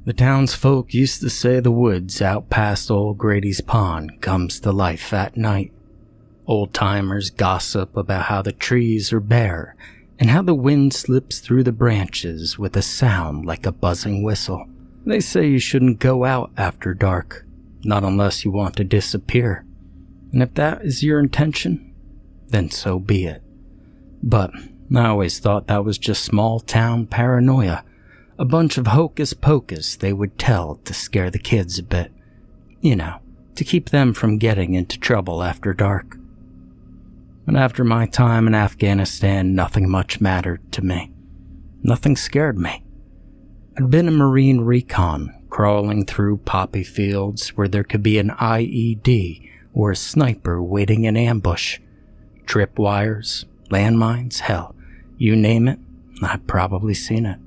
The townsfolk used to say the woods out past old Grady's pond comes to life at night. Old-timers gossip about how the trees are bare and how the wind slips through the branches with a sound like a buzzing whistle. They say you shouldn't go out after dark, not unless you want to disappear. And if that is your intention, then so be it. But I always thought that was just small-town paranoia. A bunch of hocus-pocus they would tell to scare the kids a bit. You know, to keep them from getting into trouble after dark. And after my time in Afghanistan, nothing much mattered to me. Nothing scared me. I'd been a Marine recon, crawling through poppy fields where there could be an IED or a sniper waiting in ambush. Tripwires, landmines, hell, you name it, I've probably seen it.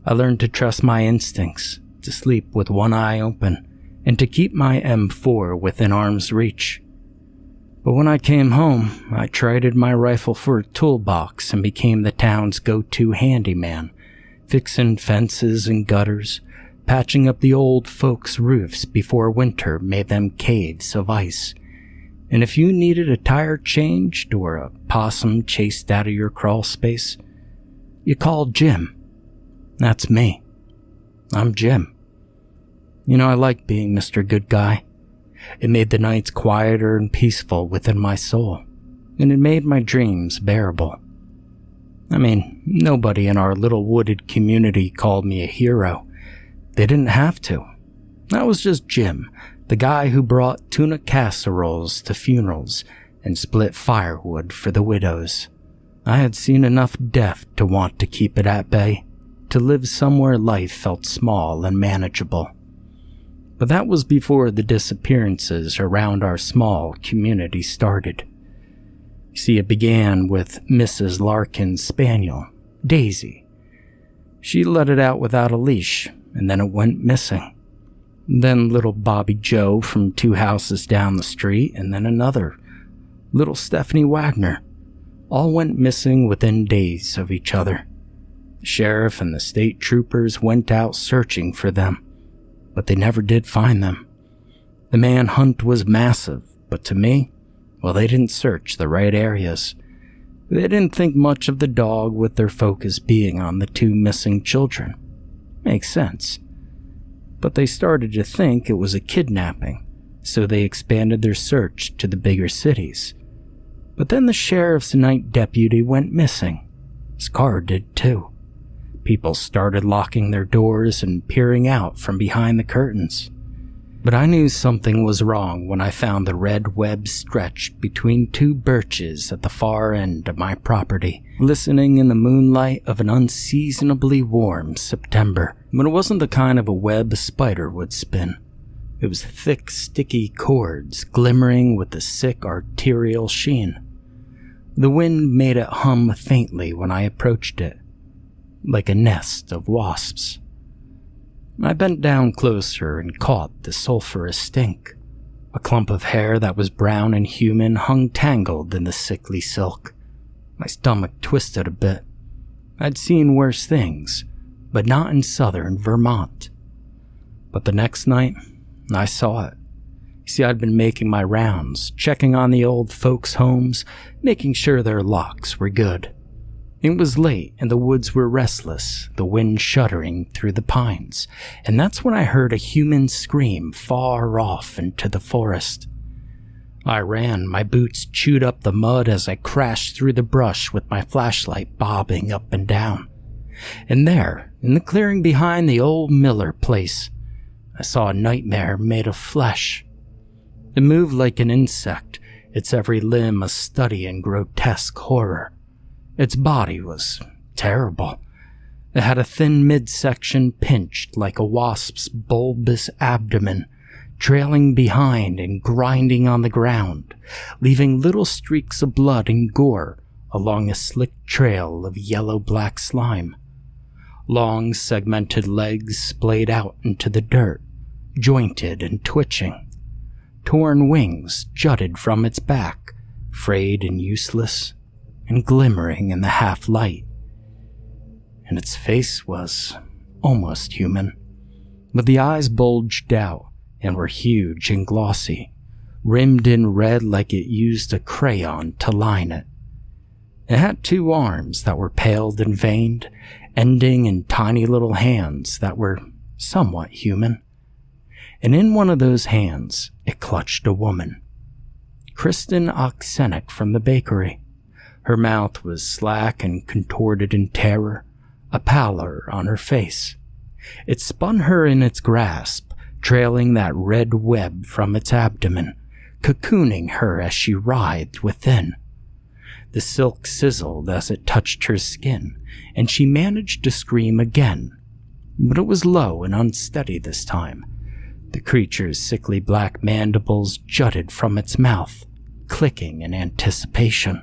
I learned to trust my instincts, to sleep with one eye open, and to keep my M4 within arm's reach. But when I came home, I traded my rifle for a toolbox and became the town's go-to handyman, fixing fences and gutters, patching up the old folks' roofs before winter made them caves of ice. And if you needed a tire changed or a possum chased out of your crawl space, you called Jim. That's me. I'm Jim. You know, I like being Mr. Good Guy. It made the nights quieter and peaceful within my soul, and it made my dreams bearable. I mean, nobody in our little wooded community called me a hero. They didn't have to. I was just Jim, the guy who brought tuna casseroles to funerals and split firewood for the widows. I had seen enough death to want to keep it at bay, to live somewhere life felt small and manageable. But that was before the disappearances around our small community started. You see, it began with Mrs. Larkin's spaniel, Daisy. She let it out without a leash, and then it went missing. Then little Bobby Joe from 2 houses down the street, and then another, little Stephanie Wagner, all went missing within days of each other. The sheriff and the state troopers went out searching for them, but they never did find them. The manhunt was massive, but to me, well, they didn't search the right areas. They didn't think much of the dog with their focus being on the 2 missing children. Makes sense. But they started to think it was a kidnapping, so they expanded their search to the bigger cities. But then the sheriff's night deputy went missing. Scar did too. People started locking their doors and peering out from behind the curtains. But I knew something was wrong when I found the red web stretched between 2 birches at the far end of my property, glistening in the moonlight of an unseasonably warm September. But it wasn't the kind of a web a spider would spin. It was thick, sticky cords glimmering with a sick arterial sheen. The wind made it hum faintly when I approached it, like a nest of wasps. I bent down closer and caught the sulphurous stink. A clump of hair that was brown and human hung tangled in the sickly silk. My stomach twisted a bit. I'd seen worse things, but not in southern Vermont. But the next night, I saw it. You see, I'd been making my rounds, checking on the old folks' homes, making sure their locks were good. It was late and the woods were restless, the wind shuddering through the pines, and that's when I heard a human scream far off into the forest. I ran, my boots chewed up the mud as I crashed through the brush with my flashlight bobbing up and down. And there, in the clearing behind the old Miller place, I saw a nightmare made of flesh. It moved like an insect, its every limb a study in grotesque horror. Its body was terrible. It had a thin midsection pinched like a wasp's bulbous abdomen, trailing behind and grinding on the ground, leaving little streaks of blood and gore along a slick trail of yellow-black slime. Long, segmented legs splayed out into the dirt, jointed and twitching. Torn wings jutted from its back, frayed and useless, and glimmering in the half-light. And its face was almost human, but the eyes bulged out and were huge and glossy, rimmed in red like it used a crayon to line it. It had 2 arms that were paled and veined, ending in tiny little hands that were somewhat human. And in one of those hands, it clutched a woman. Kristen Oksenic from the bakery. Her mouth was slack and contorted in terror, a pallor on her face. It spun her in its grasp, trailing that red web from its abdomen, cocooning her as she writhed within. The silk sizzled as it touched her skin, and she managed to scream again, but it was low and unsteady this time. The creature's sickly black mandibles jutted from its mouth, clicking in anticipation.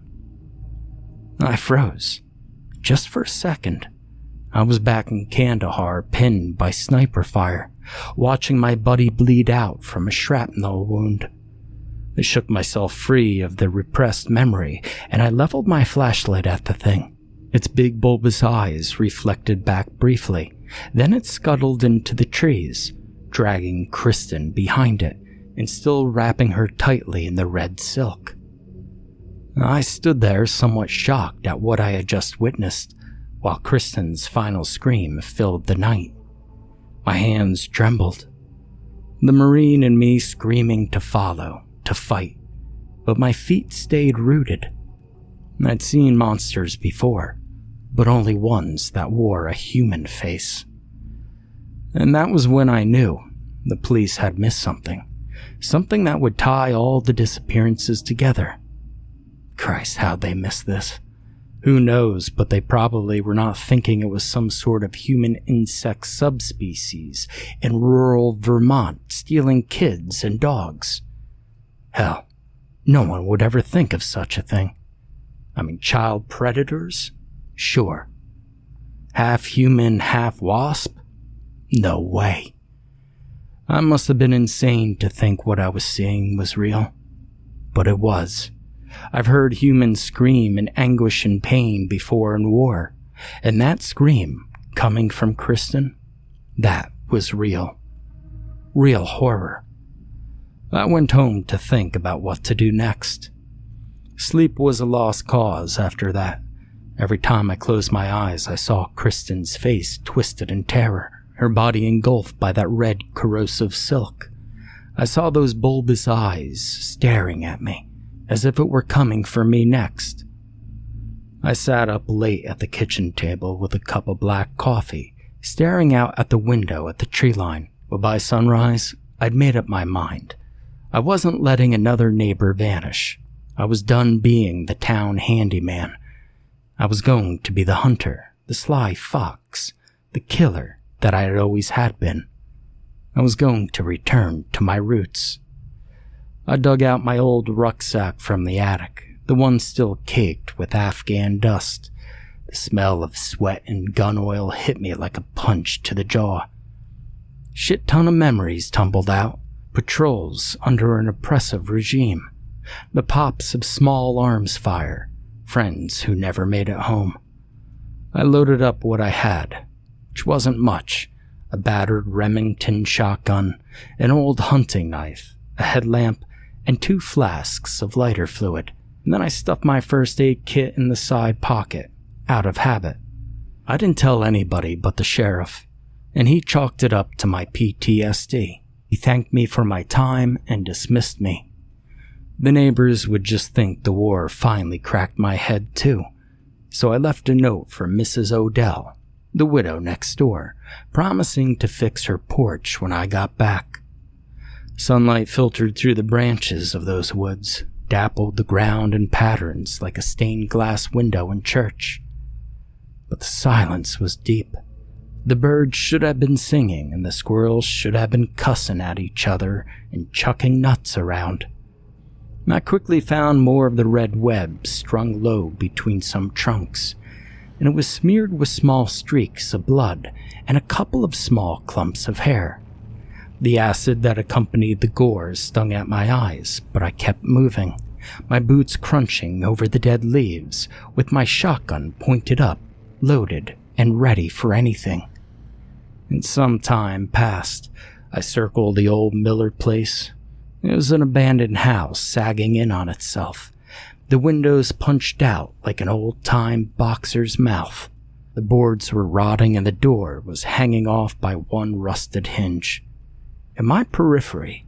I froze. Just for a second. I was back in Kandahar, pinned by sniper fire, watching my buddy bleed out from a shrapnel wound. I shook myself free of the repressed memory, and I leveled my flashlight at the thing. Its big bulbous eyes reflected back briefly, then it scuttled into the trees, dragging Kristen behind it and still wrapping her tightly in the red silk. I stood there somewhat shocked at what I had just witnessed, while Kristen's final scream filled the night. My hands trembled. The Marine in me screaming to follow, to fight, but my feet stayed rooted. I'd seen monsters before, but only ones that wore a human face. And that was when I knew the police had missed something, something that would tie all the disappearances together. Christ, how'd they miss this? Who knows, but they probably were not thinking it was some sort of human insect subspecies in rural Vermont stealing kids and dogs. Hell, no one would ever think of such a thing. I mean, child predators? Sure. Half human, half wasp? No way. I must have been insane to think what I was seeing was real. But it was. I've heard humans scream in anguish and pain before in war, and that scream, coming from Kristen, that was real. Real horror. I went home to think about what to do next. Sleep was a lost cause after that. Every time I closed my eyes, I saw Kristen's face twisted in terror, her body engulfed by that red corrosive silk. I saw those bulbous eyes staring at me, as if it were coming for me next. I sat up late at the kitchen table with a cup of black coffee, staring out at the window at the tree line, but by sunrise, I'd made up my mind. I wasn't letting another neighbor vanish. I was done being the town handyman. I was going to be the hunter, the sly fox, the killer that I had always had been. I was going to return to my roots. I dug out my old rucksack from the attic, the one still caked with Afghan dust. The smell of sweat and gun oil hit me like a punch to the jaw. Shit ton of memories tumbled out. Patrols under an oppressive regime. The pops of small arms fire. Friends who never made it home. I loaded up what I had, which wasn't much. A battered Remington shotgun, an old hunting knife, a headlamp, and 2 flasks of lighter fluid. And then I stuffed my first aid kit in the side pocket, out of habit. I didn't tell anybody but the sheriff, and he chalked it up to my PTSD. He thanked me for my time and dismissed me. The neighbors would just think the war finally cracked my head too, so I left a note for Mrs. Odell, the widow next door, promising to fix her porch when I got back. Sunlight filtered through the branches of those woods, dappled the ground in patterns like a stained glass window in church. But the silence was deep. The birds should have been singing, and the squirrels should have been cussing at each other and chucking nuts around. I quickly found more of the red web strung low between some trunks, and it was smeared with small streaks of blood and a couple of small clumps of hair. The acid that accompanied the gore stung at my eyes, but I kept moving, my boots crunching over the dead leaves, with my shotgun pointed up, loaded, and ready for anything. And some time passed. I circled the old Miller place. It was an abandoned house sagging in on itself. The windows punched out like an old-time boxer's mouth. The boards were rotting and the door was hanging off by one rusted hinge. In my periphery,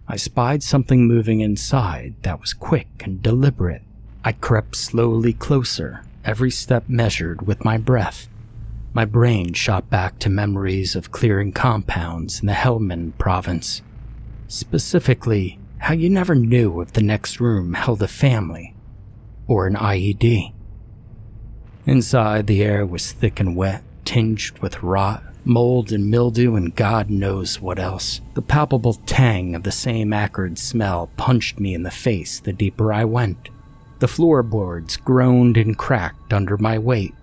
I spied something moving inside that was quick and deliberate. I crept slowly closer, every step measured with my breath. My brain shot back to memories of clearing compounds in the Helmand province. Specifically, how you never knew if the next room held a family or an IED. Inside, the air was thick and wet, tinged with rot, mold and mildew and God knows what else. The palpable tang of the same acrid smell punched me in the face the deeper I went. The floorboards groaned and cracked under my weight.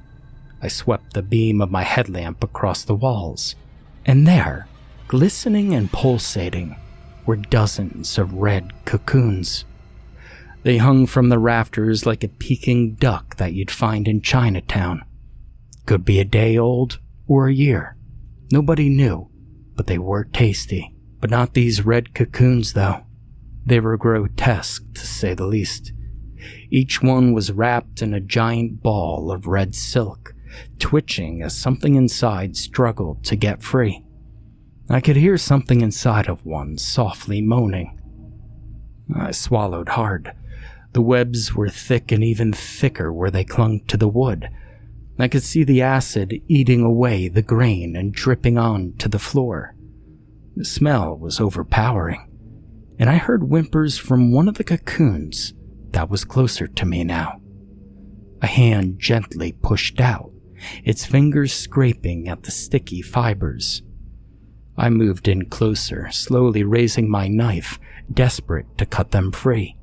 I swept the beam of my headlamp across the walls, and there, glistening and pulsating, were dozens of red cocoons. They hung from the rafters like a peking duck that you'd find in Chinatown. Could be a day old or a year. Nobody knew, but they were tasty. But not these red cocoons, though. They were grotesque, to say the least. Each one was wrapped in a giant ball of red silk, twitching as something inside struggled to get free. I could hear something inside of one softly moaning. I swallowed hard. The webs were thick and even thicker where they clung to the wood. I could see the acid eating away the grain and dripping onto the floor. The smell was overpowering, and I heard whimpers from one of the cocoons that was closer to me now. A hand gently pushed out, its fingers scraping at the sticky fibers. I moved in closer, slowly raising my knife, desperate to cut them free.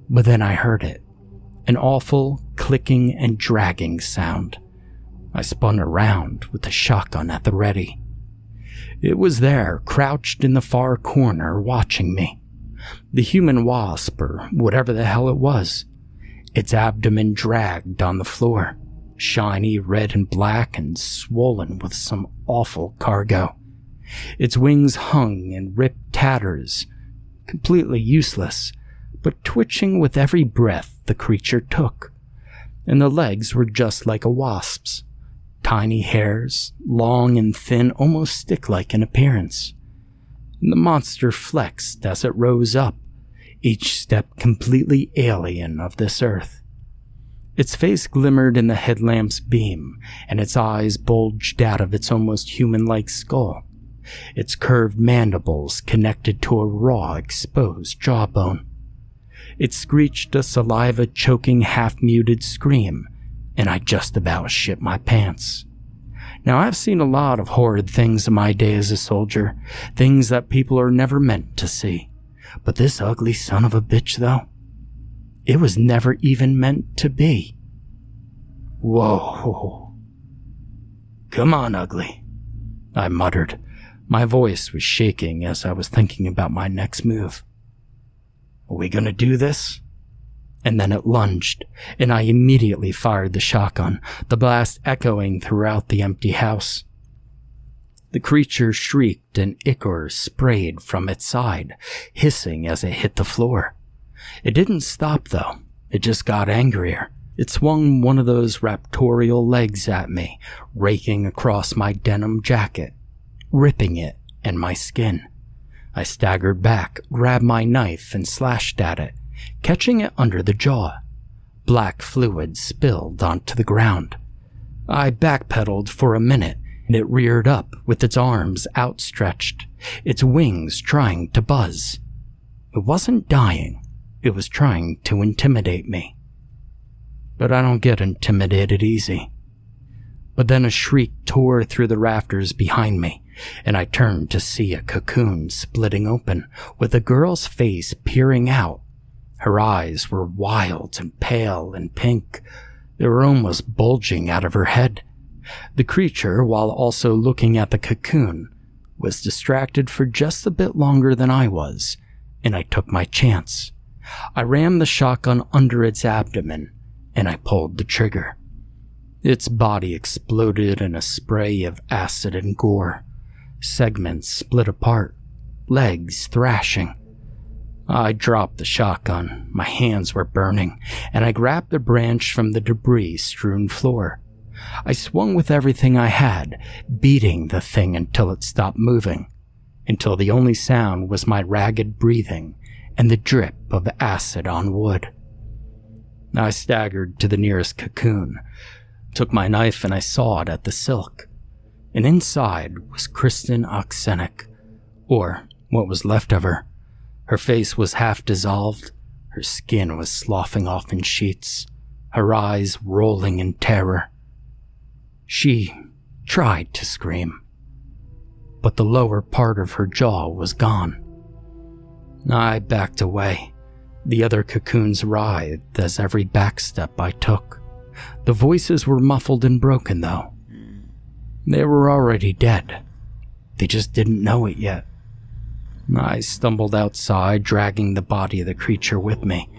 But then I heard it, an awful clicking and dragging sound. I spun around with the shotgun at the ready. It was there, crouched in the far corner, watching me. The human wasp, or whatever the hell it was. Its abdomen dragged on the floor, shiny red and black and swollen with some awful cargo. Its wings hung in ripped tatters, completely useless, but twitching with every breath the creature took. And the legs were just like a wasp's. Tiny hairs, long and thin, almost stick-like in appearance. And the monster flexed as it rose up, each step completely alien of this earth. Its face glimmered in the headlamp's beam, and its eyes bulged out of its almost human-like skull. Its curved mandibles connected to a raw, exposed jawbone. It screeched a saliva-choking, half-muted scream, and I just about shit my pants. Now, I've seen a lot of horrid things in my day as a soldier, things that people are never meant to see. But this ugly son of a bitch, though, it was never even meant to be. Whoa. Come on, ugly, I muttered. My voice was shaking as I was thinking about my next move. Are we gonna do this? And then it lunged, and I immediately fired the shotgun, the blast echoing throughout the empty house. The creature shrieked and ichor sprayed from its side, hissing as it hit the floor. It didn't stop, though. It just got angrier. It swung one of those raptorial legs at me, raking across my denim jacket, ripping it and my skin. I staggered back, grabbed my knife, and slashed at it, catching it under the jaw. Black fluid spilled onto the ground. I backpedaled for a minute, and it reared up with its arms outstretched, its wings trying to buzz. It wasn't dying. It was trying to intimidate me. But I don't get intimidated easy. But then a shriek tore through the rafters behind me, and I turned to see a cocoon splitting open, with a girl's face peering out. Her eyes were wild and pale and pink. They were almost bulging out of her head. The creature, while also looking at the cocoon, was distracted for just a bit longer than I was, and I took my chance. I rammed the shotgun under its abdomen, and I pulled the trigger. Its body exploded in a spray of acid and gore. Segments split apart, legs thrashing. I dropped the shotgun, my hands were burning, and I grabbed a branch from the debris-strewn floor. I swung with everything I had, beating the thing until it stopped moving, until the only sound was my ragged breathing and the drip of acid on wood. I staggered to the nearest cocoon, took my knife and I sawed at the silk, and inside was Kristen Oxenic, or what was left of her. Her face was half dissolved, her skin was sloughing off in sheets, her eyes rolling in terror. She tried to scream, but the lower part of her jaw was gone. I backed away. The other cocoons writhed as every backstep I took. The voices were muffled and broken, though. They were already dead. They just didn't know it yet. I stumbled outside, dragging the body of the creature with me.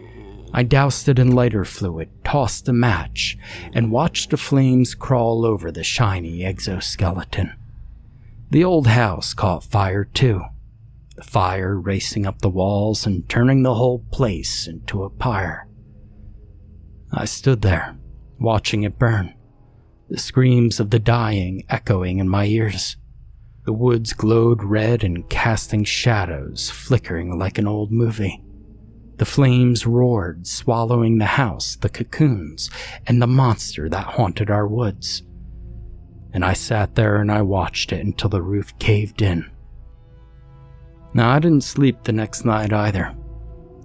I doused it in lighter fluid, tossed a match, and watched the flames crawl over the shiny exoskeleton. The old house caught fire too, the fire racing up the walls and turning the whole place into a pyre. I stood there, watching it burn, the screams of the dying echoing in my ears. The woods glowed red and casting shadows, flickering like an old movie. The flames roared, swallowing the house, the cocoons, and the monster that haunted our woods. And I sat there and I watched it until the roof caved in. Now, I didn't sleep the next night either.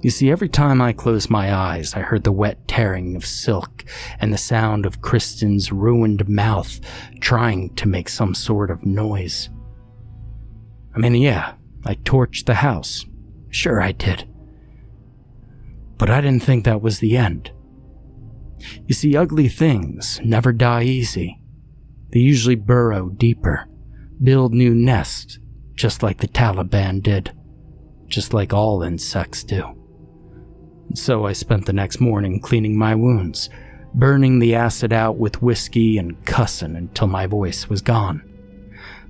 You see, every time I closed my eyes, I heard the wet tearing of silk and the sound of Kristen's ruined mouth trying to make some sort of noise. I mean, yeah, I torched the house. Sure I did. But I didn't think that was the end. You see, ugly things never die easy. They usually burrow deeper, build new nests, just like the Taliban did, just like all insects do. And so I spent the next morning cleaning my wounds, burning the acid out with whiskey and cussing until my voice was gone.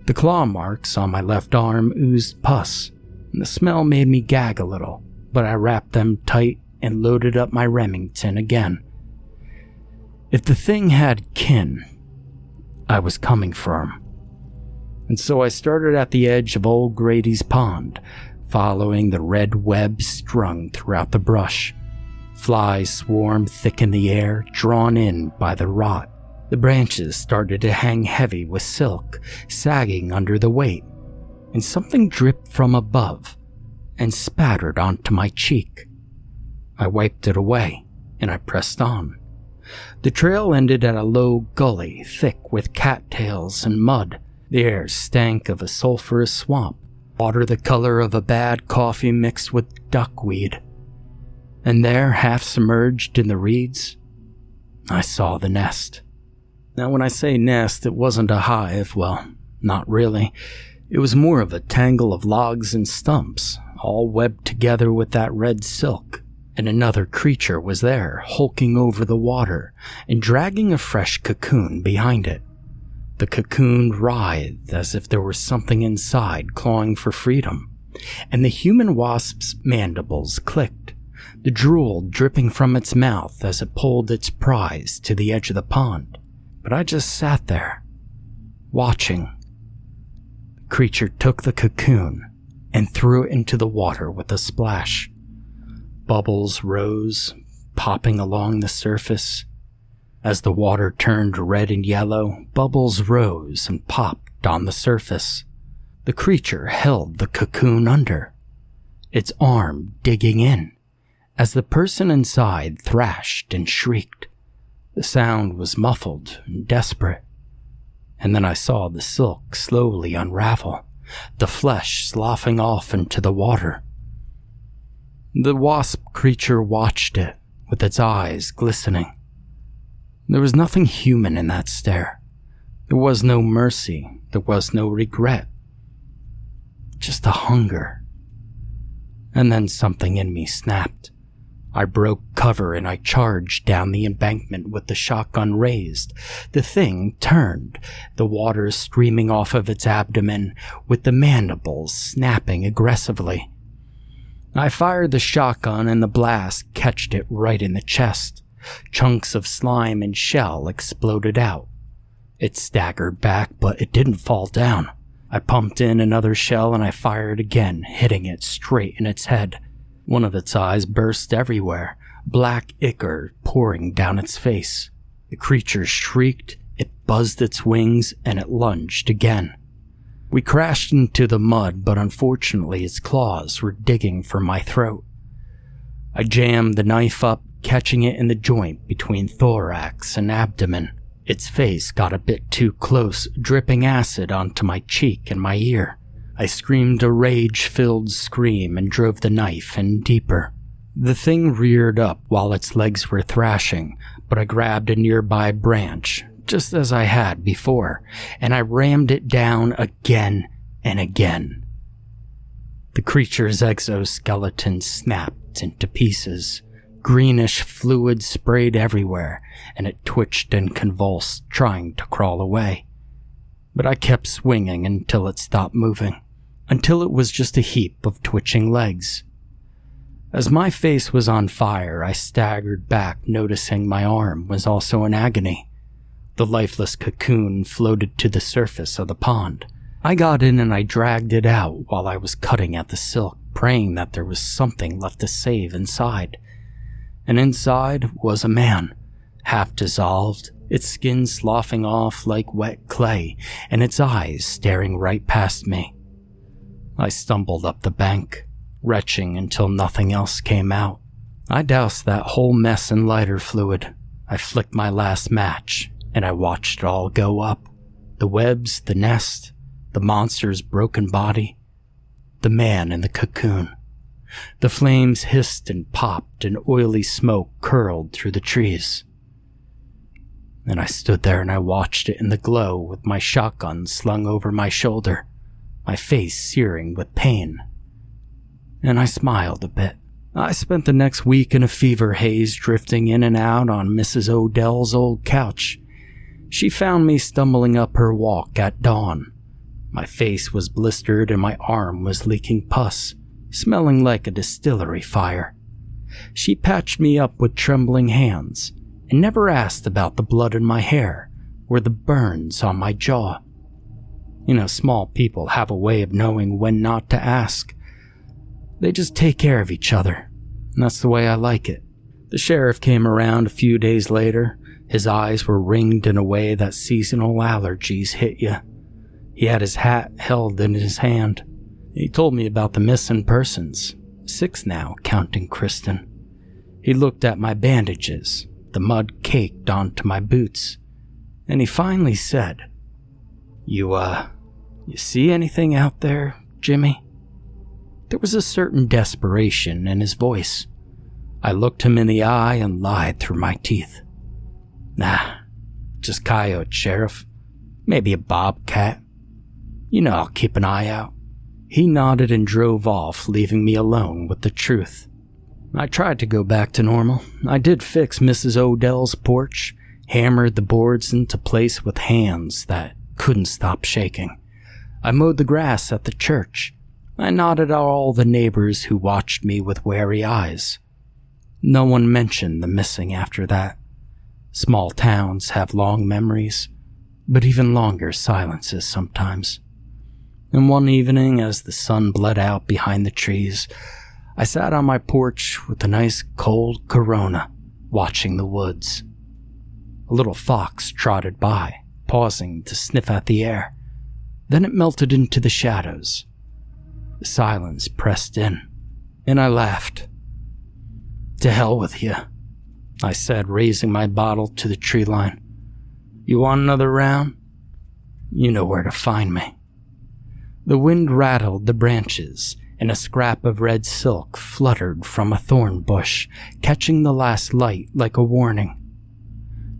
The claw marks on my left arm oozed pus, and the smell made me gag a little, but I wrapped them tight and loaded up my Remington again. If the thing had kin, I was coming for him. And so I started at the edge of old Grady's pond, following the red web strung throughout the brush. Flies swarmed thick in the air, drawn in by the rot. The branches started to hang heavy with silk, sagging under the weight, and something dripped from above and spattered onto my cheek. I wiped it away, and I pressed on. The trail ended at a low gully, thick with cattails and mud. The air stank of a sulphurous swamp, water the color of a bad coffee mixed with duckweed. And there, half submerged in the reeds, I saw the nest. Now, when I say nest, it wasn't a hive. Well, not really. It was more of a tangle of logs and stumps, all webbed together with that red silk. And another creature was there, hulking over the water and dragging a fresh cocoon behind it. The cocoon writhed as if there was something inside clawing for freedom, and the human wasp's mandibles clicked, the drool dripping from its mouth as it pulled its prize to the edge of the pond. But I just sat there, watching. The creature took the cocoon and threw it into the water with a splash. Bubbles rose, popping along the surface. As the water turned red and yellow, bubbles rose and popped on the surface. The creature held the cocoon under, its arm digging in, as the person inside thrashed and shrieked. The sound was muffled and desperate. And then I saw the silk slowly unravel, the flesh sloughing off into the water. The wasp creature watched it, with its eyes glistening. There was nothing human in that stare. There was no mercy. There was no regret. Just a hunger. And then something in me snapped. I broke cover and I charged down the embankment with the shotgun raised. The thing turned, the water streaming off of its abdomen, with the mandibles snapping aggressively. I fired the shotgun and the blast catched it right in the chest. Chunks of slime and shell exploded out. It staggered back, but it didn't fall down. I pumped in another shell and I fired again, hitting it straight in its head. One of its eyes burst everywhere, black ichor pouring down its face. The creature shrieked, it buzzed its wings, and it lunged again. We crashed into the mud, but unfortunately its claws were digging for my throat. I jammed the knife up, catching it in the joint between thorax and abdomen. Its face got a bit too close, dripping acid onto my cheek and my ear. I screamed a rage-filled scream and drove the knife in deeper. The thing reared up while its legs were thrashing, but I grabbed a nearby branch, just as I had before, and I rammed it down again and again. The creature's exoskeleton snapped into pieces. Greenish fluid sprayed everywhere, and it twitched and convulsed, trying to crawl away. But I kept swinging until it stopped moving, until it was just a heap of twitching legs. As my face was on fire, I staggered back, noticing my arm was also in agony. The lifeless cocoon floated to the surface of the pond. I got in and I dragged it out while I was cutting at the silk, praying that there was something left to save inside. And inside was a man, half dissolved, its skin sloughing off like wet clay, and its eyes staring right past me. I stumbled up the bank, retching until nothing else came out. I doused that whole mess in lighter fluid. I flicked my last match, and I watched it all go up. The webs, the nest, the monster's broken body, the man in the cocoon. The flames hissed and popped, and oily smoke curled through the trees. And I stood there and I watched it in the glow with my shotgun slung over my shoulder, my face searing with pain. And I smiled a bit. I spent the next week in a fever haze, drifting in and out on Mrs. Odell's old couch. She found me stumbling up her walk at dawn. My face was blistered and my arm was leaking pus, smelling like a distillery fire. She patched me up with trembling hands and never asked about the blood in my hair or the burns on my jaw. Small people have a way of knowing when not to ask. They just take care of each other, and that's the way I like it. The sheriff came around a few days later. His eyes were ringed in a way that seasonal allergies hit you. He had his hat held in his hand. He told me about the missing persons, 6 now, counting Kristen. He looked at my bandages, the mud caked onto my boots, and he finally said, You see anything out there, Jimmy?" There was a certain desperation in his voice. I looked him in the eye and lied through my teeth. "Nah, just coyotes, Sheriff. Maybe a bobcat. I'll keep an eye out." He nodded and drove off, leaving me alone with the truth. I tried to go back to normal. I did fix Mrs. Odell's porch, hammered the boards into place with hands that couldn't stop shaking. I mowed the grass at the church. I nodded at all the neighbors who watched me with wary eyes. No one mentioned the missing after that. Small towns have long memories, but even longer silences sometimes. And one evening, as the sun bled out behind the trees, I sat on my porch with a nice cold Corona, watching the woods. A little fox trotted by, pausing to sniff at the air. Then it melted into the shadows. The silence pressed in, and I laughed. "To hell with you," I said, raising my bottle to the tree line. "You want another round? You know where to find me." The wind rattled the branches, and a scrap of red silk fluttered from a thorn bush, catching the last light like a warning.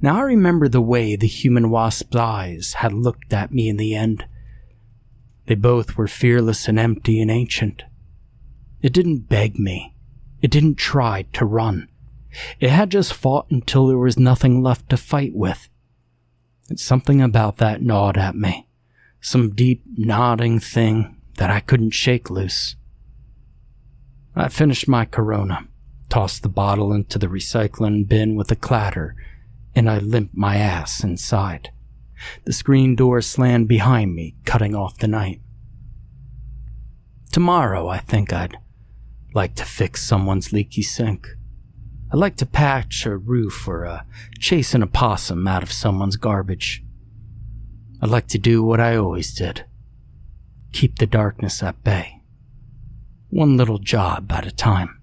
Now I remember the way the human wasp's eyes had looked at me in the end. They both were fearless and empty and ancient. It didn't beg me. It didn't try to run. It had just fought until there was nothing left to fight with. And something about that gnawed at me. Some deep, nodding thing that I couldn't shake loose. I finished my Corona, tossed the bottle into the recycling bin with a clatter, and I limped my ass inside. The screen door slammed behind me, cutting off the night. Tomorrow, I think I'd like to fix someone's leaky sink. I'd like to patch a roof or chase an opossum out of someone's garbage. I'd like to do what I always did. Keep the darkness at bay. One little job at a time.